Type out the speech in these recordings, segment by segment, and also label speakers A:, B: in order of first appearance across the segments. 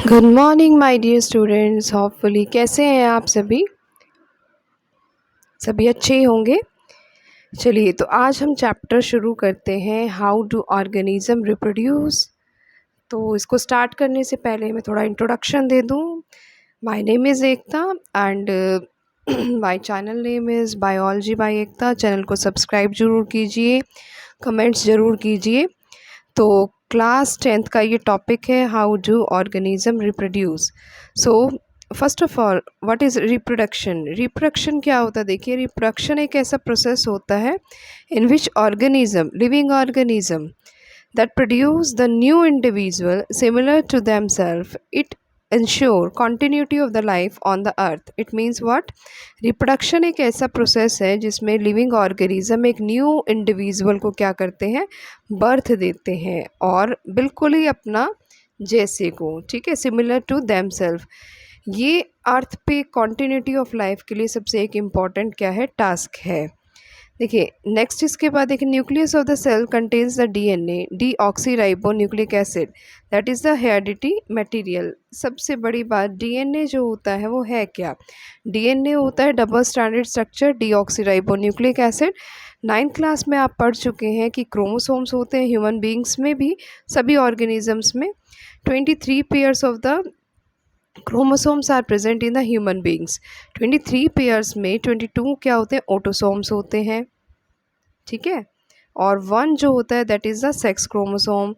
A: Good morning my dear students. Hopefully कैसे हैं आप सभी अच्छे ही होंगे। चलिए तो आज हम चैप्टर शुरू करते हैं, हाउ डू ऑर्गेनिज्म रिप्रोड्यूस। तो इसको स्टार्ट करने से पहले मैं थोड़ा इंट्रोडक्शन दे दूं। My name is Ekta and my channel name is biology by Ekta. Channel को सब्सक्राइब ज़रूर कीजिए, कमेंट्स ज़रूर कीजिए। तो क्लास 10th का ये टॉपिक है, how do organism reproduce. So first of all what is reproduction. Reproduction क्या होता है? देखिए, रिप्रोडक्शन एक ऐसा प्रोसेस होता है in which organism, living organism that produce the new individual similar to themselves. It ensure continuity of the life on the earth. It means what? Reproduction एक ऐसा प्रोसेस है जिसमें लिविंग ऑर्गेनिज्म एक new individual को क्या करते हैं, birth देते हैं, और बिल्कुल ही अपना जैसे को, ठीक है, सिमिलर टू देम सेल्फ। ये अर्थ पे कॉन्टिन्यूटी ऑफ लाइफ के लिए सबसे एक इम्पॉर्टेंट क्या है, टास्क है। देखिए नेक्स्ट, इसके बाद देखिए, nucleus of the cell contains the DNA deoxyribonucleic acid, that is the heredity material. सबसे बड़ी बात, डीएनए जो होता है वो है क्या? डीएनए होता है double stranded structure deoxyribo nucleic acid. 9th class में आप पढ़ चुके हैं कि क्रोमोसोम्स होते हैं ह्यूमन बींग्स में भी, सभी ऑर्गेनिजम्स में। 23 pairs of the chromosomes are present in the human beings. 23 pairs में 22 क्या होते हैं, ऑटोसोम्स होते हैं, ठीक है। और 1 जो होता है that is the sex chromosome.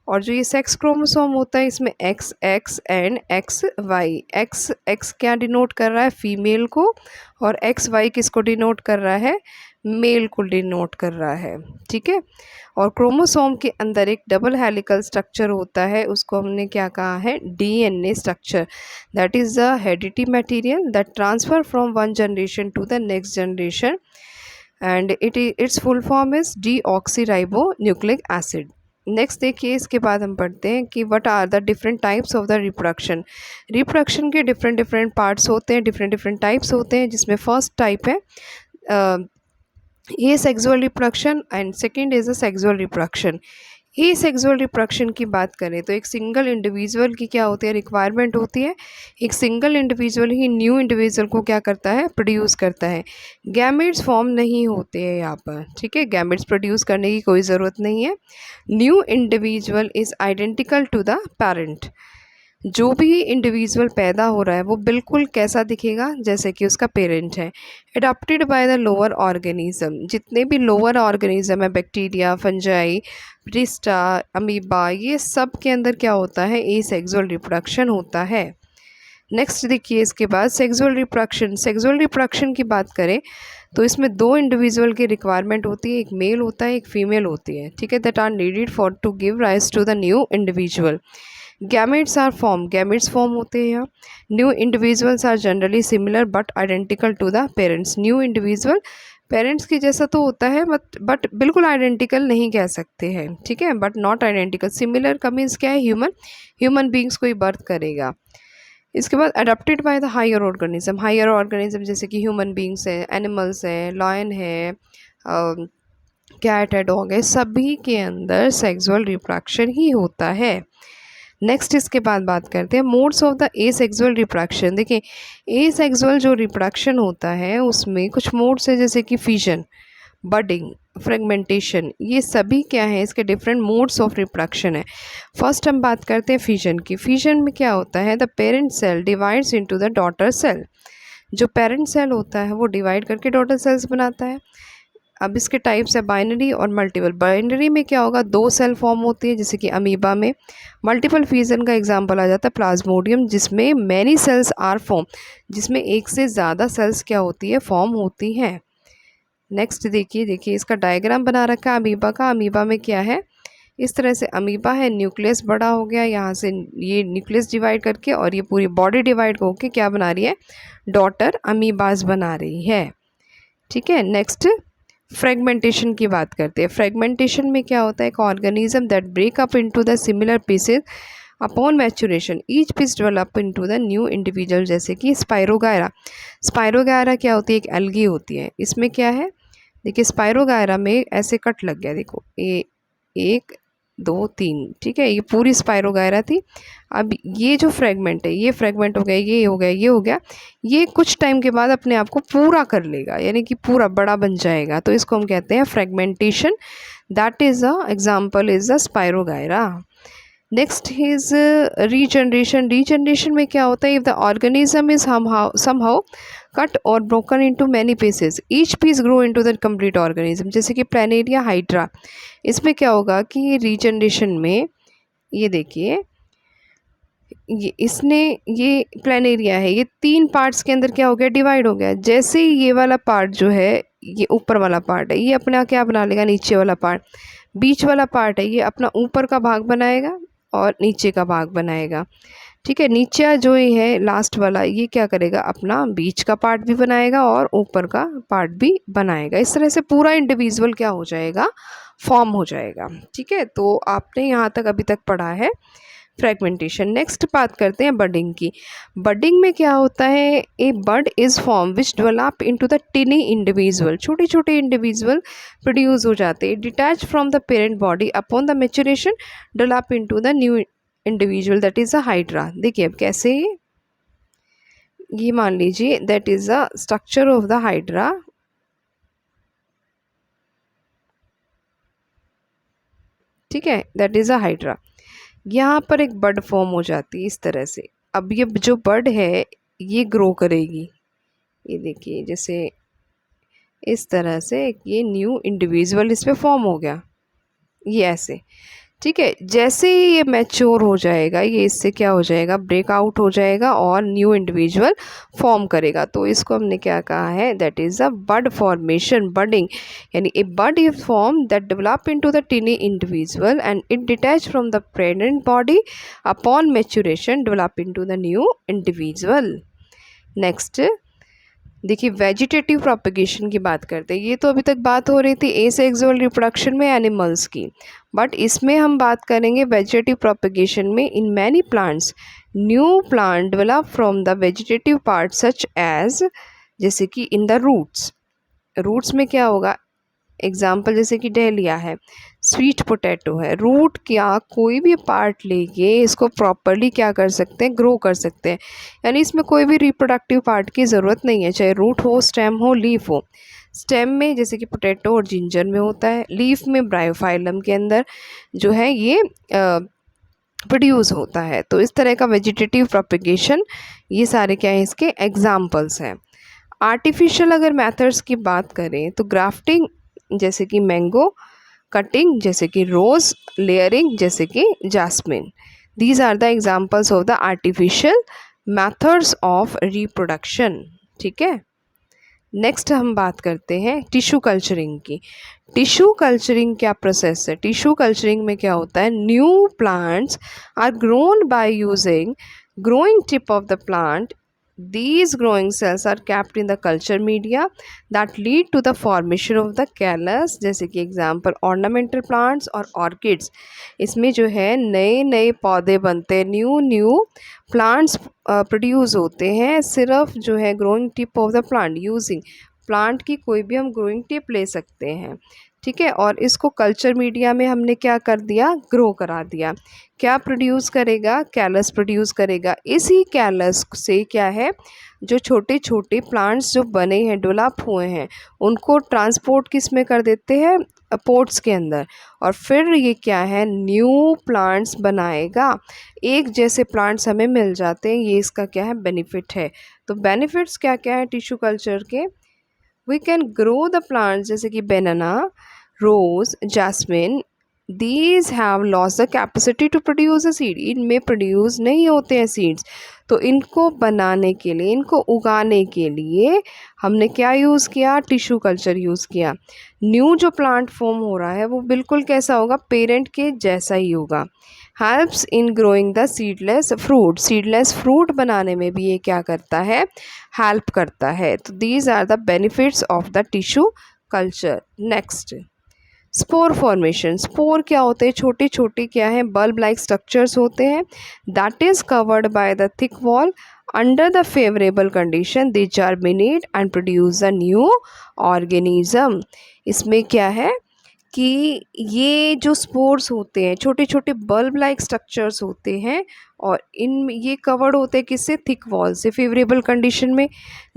A: और जो ये सेक्स क्रोमोसोम होता है इसमें X X and X Y. X X क्या डिनोट कर रहा है, फीमेल को, और एक्स वाई किसको डिनोट कर रहा है, मेल को डिनोट कर रहा है, ठीक है। और क्रोमोसोम के अंदर एक डबल हेलिकल स्ट्रक्चर होता है, उसको हमने क्या कहा है, DNA structure. That is the heredity material that transfer from one generation to the next generation, and its full form is deoxyribonucleic acid. Next देखिए, इसके बाद हम पढ़ते हैं कि what are the different types of the reproduction. Reproduction के different different parts होते हैं, डिफरेंट डिफरेंट टाइप्स होते हैं, जिसमें फर्स्ट टाइप है ये sexual reproduction and second is a sexual reproduction. ये सेक्सुअल रिप्रोडक्शन की बात करें तो एक सिंगल इंडिविजुअल की क्या होती है, रिक्वायरमेंट होती है। एक सिंगल इंडिविजुअल ही न्यू इंडिविजुअल को क्या करता है, प्रोड्यूस करता है। गैमेट्स फॉर्म नहीं होते हैं यहाँ पर, ठीक है, गैमेट्स प्रोड्यूस करने की कोई ज़रूरत नहीं है। New individual is identical to the parent. जो भी इंडिविजुअल पैदा हो रहा है वो बिल्कुल कैसा दिखेगा, जैसे कि उसका पेरेंट है। Adopted by the lower organism. जितने भी लोअर ऑर्गेनिज्म है, बैक्टीरिया, फंजाई, प्रिस्टा, अमीबा, ये सब के अंदर क्या होता है, एसेक्सुअल रिप्रोडक्शन होता है। नेक्स्ट देखिए, इसके बाद सेक्सुअल रिप्रोडक्शन। सेक्सुअल रिप्रोडक्शन की बात करें तो इसमें 2 इंडिविजुअल की रिक्वायरमेंट होती है, एक मेल होता है, एक फीमेल होती है, ठीक है, that are needed for to give rise to the new individual. Gametes are form, gametes form होते हैं यहाँ। New individuals are generally similar but identical to the parents. New individual parents की जैसा तो होता है बट बिल्कुल आइडेंटिकल नहीं कह सकते हैं, ठीक है, बट नॉट आइडेंटिकल। सिमिलर का मीन्स क्या है, ह्यूमन बींग्स को ही बर्थ करेगा। इसके बाद adopted by the higher organism. Higher organism जैसे कि ह्यूमन बींग्स हैं, एनिमल्स हैं, लॉयन है, कैट है, डॉग है, सभी के अंदर सेक्सुअल रिप्रोडक्शन ही होता है। नेक्स्ट इसके बाद बात करते हैं modes of the asexual reproduction. देखिए, एसेक्सुअल जो रिप्रोडक्शन होता है उसमें कुछ मोड्स है, जैसे कि फिजन, बडिंग, फ्रेगमेंटेशन, ये सभी क्या है, इसके डिफरेंट मोड्स ऑफ रिप्रोडक्शन है। फर्स्ट हम बात करते हैं फिजन की। फिजन में क्या होता है, the parent cell divides into the daughter cell. जो पेरेंट सेल होता है वो डिवाइड करके डॉटर सेल्स बनाता है। अब इसके टाइप्स है बाइनरी और मल्टीपल। बाइनरी में क्या होगा, 2 सेल फॉर्म होती है, जैसे कि अमीबा में। मल्टीपल फिजन का एग्जांपल आ जाता है प्लाज्मोडियम, जिसमें मैनी सेल्स आर फॉर्म, जिसमें एक से ज़्यादा सेल्स क्या होती है, फॉर्म होती हैं। नेक्स्ट देखिए इसका डायग्राम बना रखा है अमीबा का। अमीबा में क्या है, इस तरह से अमीबा है, न्यूक्लियस बड़ा हो गया, यहाँ से ये न्यूक्लियस डिवाइड करके और ये पूरी बॉडी डिवाइड होकर क्या बना रही है, डॉटर अमीबाज बना रही है, ठीक है। नेक्स्ट फ्रेगमेंटेशन की बात करते हैं। फ्रेगमेंटेशन में क्या होता है, एक organism that break up into the similar pieces upon maturation, each piece develop into the new individual, जैसे कि स्पाइरोगायरा। स्पाइरोगायरा क्या होती है, एक एल्गी होती है। इसमें क्या है, देखिए स्पाइरोगायरा में ऐसे कट लग गया, देखो ये एक 2 3, ठीक है, ये पूरी स्पायरोगायरा थी। अब ये जो फ्रेगमेंट है, ये फ्रेगमेंट हो गया, ये हो गया, ये हो गया, ये कुछ टाइम के बाद अपने आप को पूरा कर लेगा, यानी कि पूरा बड़ा बन जाएगा, तो इसको हम कहते हैं fragmentation. That is a example is a spirogyra. Next is regeneration. Regeneration में क्या होता है, if the organism is somehow cut और broken into many pieces, each piece grow into the complete organism, जैसे कि प्लानेरिया हाइड्रा। इसमें क्या होगा कि रीजनरेशन में, ये देखिए, ये प्लानेरिया है, ये 3 पार्ट्स के अंदर क्या हो गया, डिवाइड हो गया। जैसे ही ये वाला पार्ट जो है, ये ऊपर वाला पार्ट है, ये अपना क्या बना लेगा, नीचे वाला पार्ट। बीच वाला पार्ट है, ये अपना ऊपर का भाग बनाएगा और नीचे का भाग बनाएगा, ठीक है। नीचे जो ये है लास्ट वाला, ये क्या करेगा, अपना बीच का पार्ट भी बनाएगा और ऊपर का पार्ट भी बनाएगा। इस तरह से पूरा इंडिविजुअल क्या हो जाएगा, फॉर्म हो जाएगा, ठीक है। तो आपने यहाँ तक अभी तक पढ़ा है फ्रेगमेंटेशन। नेक्स्ट बात करते हैं बडिंग की। बडिंग में क्या होता है, a bud is form which develop into the tiny individual, छोटे छोटे इंडिविजुअल प्रोड्यूस हो जाते हैं, detach from the parent body upon the maturation develop into the new individual, that is a hydra. देखिए अब कैसे, ये मान लीजिए that is a structure of the hydra, ठीक है, दैट इज अ हाइड्रा। यहाँ पर एक बड फॉर्म हो जाती है इस तरह से। अब ये जो बड है ये ग्रो करेगी, ये देखिए जैसे इस तरह से ये न्यू इंडिविजुअल इस पे फॉर्म हो गया, ये ऐसे, ठीक है। जैसे ही ये मैच्योर हो जाएगा, ये इससे क्या हो जाएगा, ब्रेकआउट हो जाएगा और न्यू इंडिविजुअल फॉर्म करेगा। तो इसको हमने क्या कहा है, that is a bud formation, budding, यानी a bud is form that develop into the tiny individual and it detach from the parent body upon maturation develop into the new individual. Next देखिए vegetative propagation की बात करते हैं। ये तो अभी तक बात हो रही थी एसेक्सुअल रिप्रोडक्शन में एनिमल्स की, बट इसमें हम बात करेंगे वेजिटेटिव प्रोपगेशन में। In many plants new plant develop from the vegetative part such as, जैसे कि इन द रूट्स। रूट्स में क्या होगा, एग्जाम्पल जैसे कि डहलिया है, स्वीट पोटैटो है, रूट क्या कोई भी पार्ट लेके इसको प्रॉपरली क्या कर सकते हैं, ग्रो कर सकते हैं। यानी इसमें कोई भी रिप्रोडक्टिव पार्ट की ज़रूरत नहीं है, चाहे रूट हो, स्टेम हो, लीफ हो। स्टेम में जैसे कि पोटैटो और जिंजर में होता है, लीफ में ब्रायोफाइलम के अंदर जो है ये प्रोड्यूस होता है। तो इस तरह का वेजिटेटिव प्रोपगेशन, ये सारे क्या है इसके एग्जाम्पल्स हैं। आर्टिफिशियल अगर मेथड्स की बात करें तो ग्राफ्टिंग जैसे कि मैंगो, कटिंग जैसे कि रोज़, लेयरिंग जैसे कि jasmine, these are the examples of the artificial methods of reproduction, ठीक है। नेक्स्ट हम बात करते हैं टिश्यू कल्चरिंग की। टिश्यू कल्चरिंग क्या प्रोसेस है, टिश्यू कल्चरिंग में क्या होता है, new plants are grown by using growing tip of the plant. These growing cells are kept in the culture media that lead to the formation of the callus, जैसे कि example ornamental plants और orchids. इसमें जो है नए नए पौधे बनते हैं, न्यू प्लांट्स प्रोड्यूस होते हैं, सिर्फ जो है growing tip of the plant, using plant की कोई भी हम ग्रोइंग टिप ले सकते हैं, ठीक है। और इसको कल्चर मीडिया में हमने क्या कर दिया, ग्रो करा दिया। क्या प्रोड्यूस करेगा, कैलस प्रोड्यूस करेगा। इसी कैलस से क्या है, जो छोटे छोटे प्लांट्स जो बने हैं, डेवलप हुए हैं, उनको ट्रांसपोर्ट किस में कर देते हैं, पोर्ट्स के अंदर, और फिर ये क्या है, न्यू प्लांट्स बनाएगा। एक जैसे प्लांट्स हमें मिल जाते हैं, ये इसका क्या है, बेनिफिट है। तो बेनिफिट्स क्या क्या है टिश्यू कल्चर के, we can grow the plants जैसे कि banana, rose, jasmine, these have loss the capacity to produce a seed, इनमें प्रोड्यूस नहीं होते हैं सीड्स। तो इनको बनाने के लिए, इनको उगाने के लिए हमने क्या यूज़ किया, टिश्यू कल्चर यूज़ किया। न्यू जो प्लांट फॉर्म हो रहा है वो बिल्कुल कैसा होगा, पेरेंट के जैसा ही होगा। Helps in growing the seedless fruit, seedless fruit बनाने में भी ये क्या करता है, हेल्प करता है। तो these are the benefits of the tissue culture. Next spore formation. Spore क्या होते हैं, छोटे छोटे क्या है, बल्ब लाइक स्ट्रक्चर्स होते हैं, that is covered by the thick wall. Under the favourable condition they germinate and produce a new organism. इसमें क्या है कि ये जो स्पोर्स होते हैं छोटे छोटे बल्ब लाइक स्ट्रक्चर्स होते हैं और इन ये कवर्ड होते हैं किससे, थिक वॉल से। फेवरेबल कंडीशन में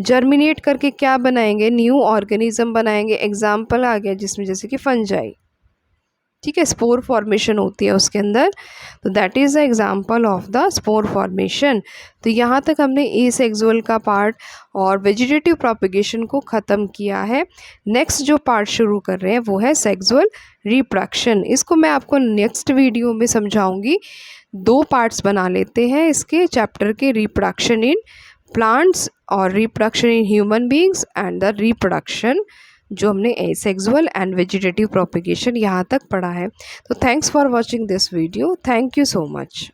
A: जर्मिनेट करके क्या बनाएंगे, न्यू ऑर्गेनिज्म बनाएंगे। एग्जाम्पल आ गया जिसमें जैसे कि फंजाई, ठीक है, स्पोर फॉर्मेशन होती है उसके अंदर, तो that is the example of the spore formation. तो यहाँ तक हमने एसेक्सुअल का पार्ट और वेजिटेटिव प्रोपिगेशन को ख़त्म किया है। नेक्स्ट जो पार्ट शुरू कर रहे हैं वो है सेक्सुअल रिप्रोडक्शन। इसको मैं आपको नेक्स्ट वीडियो में समझाऊंगी। 2 पार्ट्स बना लेते हैं इसके चैप्टर के, रिप्रोडक्शन इन प्लांट्स और reproduction in human beings and the reproduction जो हमने एसेक्सुअल एंड वेजिटेटिव प्रोपिगेशन यहाँ तक पढ़ा है। तो thanks for watching this video, thank you so much.